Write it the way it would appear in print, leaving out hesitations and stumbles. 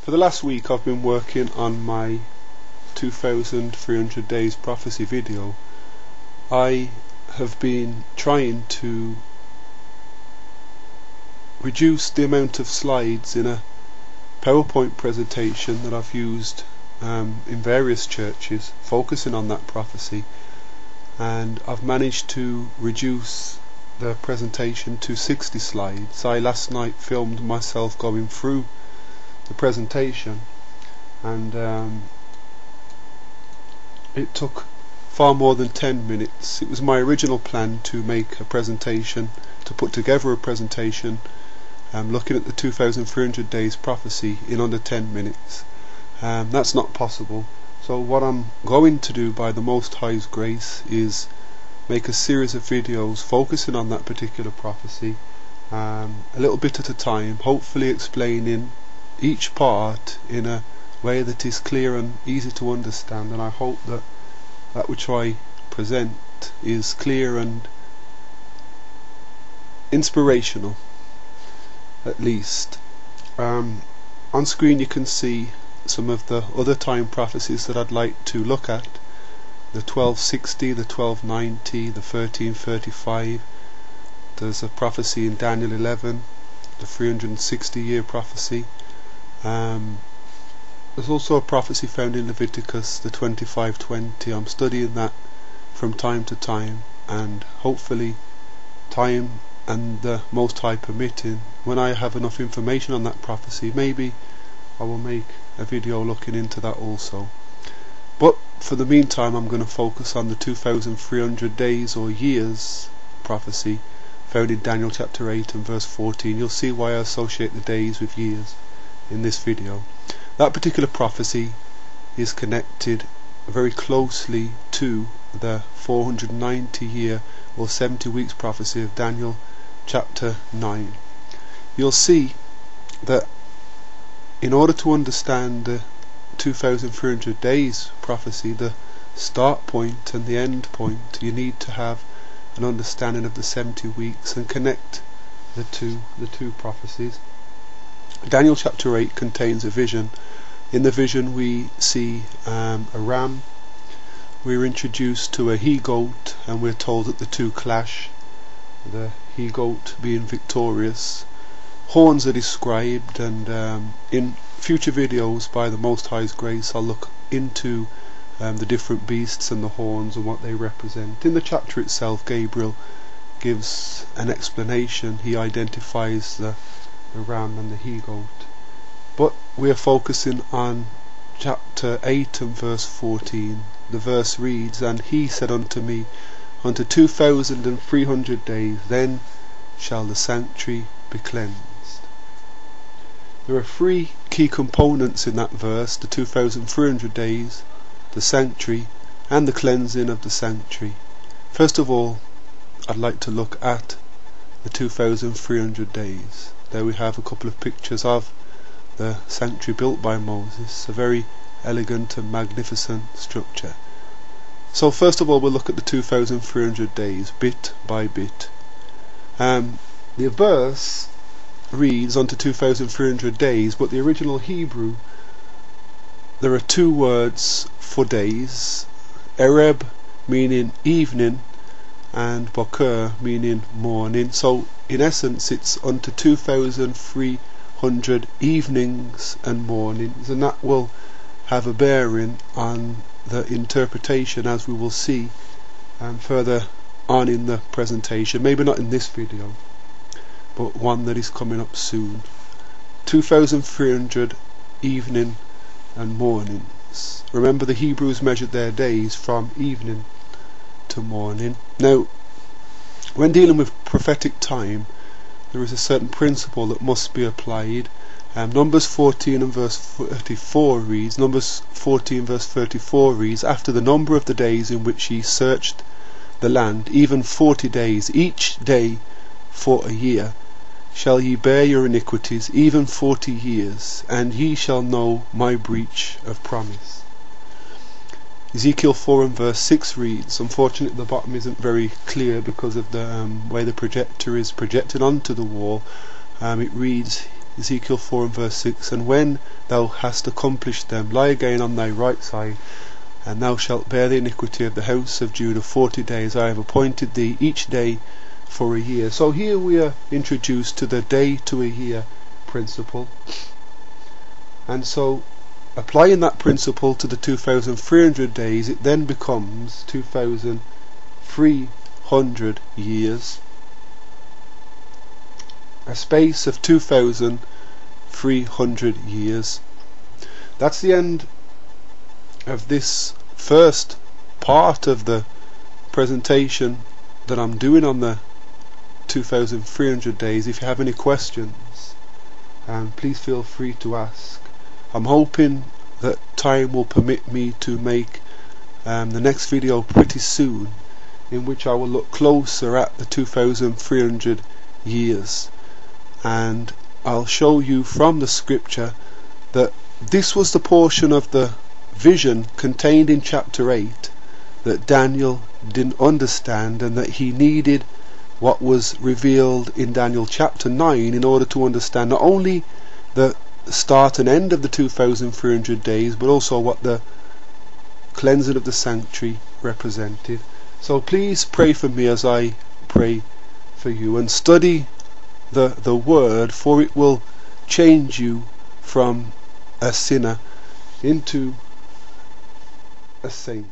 For the last week I've been working on my 2300 days prophecy video. I have been trying to reduce the amount of slides in a PowerPoint presentation that I've used in various churches focusing on that prophecy, and I've managed to reduce the presentation to 60 slides. I last night filmed myself going through the presentation, and it took far more than 10 minutes. It was my original plan to make a presentation, to put together a presentation looking at the 2300 days prophecy in under 10 minutes. That's not possible. So what I'm going to do, by the Most High's grace, is make a series of videos focusing on that particular prophecy, a little bit at a time, hopefully explaining each part in a way that is clear and easy to understand. And I hope that that which I present is clear and inspirational, at least. On screen you can see some of the other time prophecies that I'd like to look at: the 1260, the 1290, the 1335. There's a prophecy in Daniel 11, the 360-year prophecy. There's also a prophecy found in Leviticus, the 2520. I'm studying that from time to time, and hopefully time and the Most High permitting, when I have enough information on that prophecy, maybe I will make a video looking into that also. But for the meantime I'm going to focus on the 2300 days or years prophecy found in Daniel chapter 8 and verse 14. You'll see why I associate the days with years in this video. That particular prophecy is connected very closely to the 490 year or 70 weeks prophecy of Daniel chapter 9. You'll see that in order to understand the 2300 days prophecy, the start point and the end point, you need to have an understanding of the 70 weeks and connect the two prophecies. Daniel chapter 8 contains a vision. In the vision we see a ram. We're introduced to a he-goat, and we're told that the two clash, the he-goat being victorious. Horns are described, and in future videos, by the Most High's grace, I'll look into the different beasts and the horns and what they represent. In the chapter itself, Gabriel gives an explanation. He identifies the ram and the he-goat. But we are focusing on chapter 8 and verse 14. The verse reads, "And he said unto me, unto 2300 days, then shall the sanctuary be cleansed." There are three key components in that verse: the 2300 days, the sanctuary, and the cleansing of the sanctuary. First of all, I'd like to look at the 2300 days. There we have a couple of pictures of the sanctuary built by Moses, a very elegant and magnificent structure. So first of all, we'll look at the 2300 days bit by bit. The verse reads unto 2300 days, but the original Hebrew, there are two words for days: Ereb meaning evening and Boker meaning morning. So in essence it's unto 2300 evenings and mornings, and that will have a bearing on the interpretation, as we will see further on in the presentation. Maybe not in this video, but one that is coming up soon. 2300 evening and mornings. Remember, the Hebrews measured their days from evening to morning. Now, when dealing with prophetic time, there is a certain principle that must be applied. Numbers 14 and verse 34 reads, Numbers 14 verse 34 reads, "After the number of the days in which ye searched the land, even 40 days, each day for a year, shall ye bear your iniquities, even 40 years, and ye shall know my breach of promise." Ezekiel 4 and verse 6 reads, unfortunately the bottom isn't very clear because of the way the projector is projected onto the wall. It reads, Ezekiel 4 and verse 6, and when thou hast accomplished them, lie again on thy right side, and thou shalt bear the iniquity of the house of Judah 40 days. I have appointed thee each day for a year. So here we are introduced to the day to a year principle, and so applying that principle to the 2,300 days, it then becomes 2,300 years, a space of 2,300 years. That's the end of this first part of the presentation that I'm doing on the 2,300 days. If you have any questions, please feel free to ask. I'm hoping that time will permit me to make the next video pretty soon, in which I will look closer at the 2,300 years, and I'll show you from the scripture that this was the portion of the vision contained in chapter 8 that Daniel didn't understand, and that he needed what was revealed in Daniel chapter 9 in order to understand not only the start and end of the 2,300 days, but also what the cleansing of the sanctuary represented. So please pray for me as I pray for you, and study the word, for it will change you from a sinner into a saint.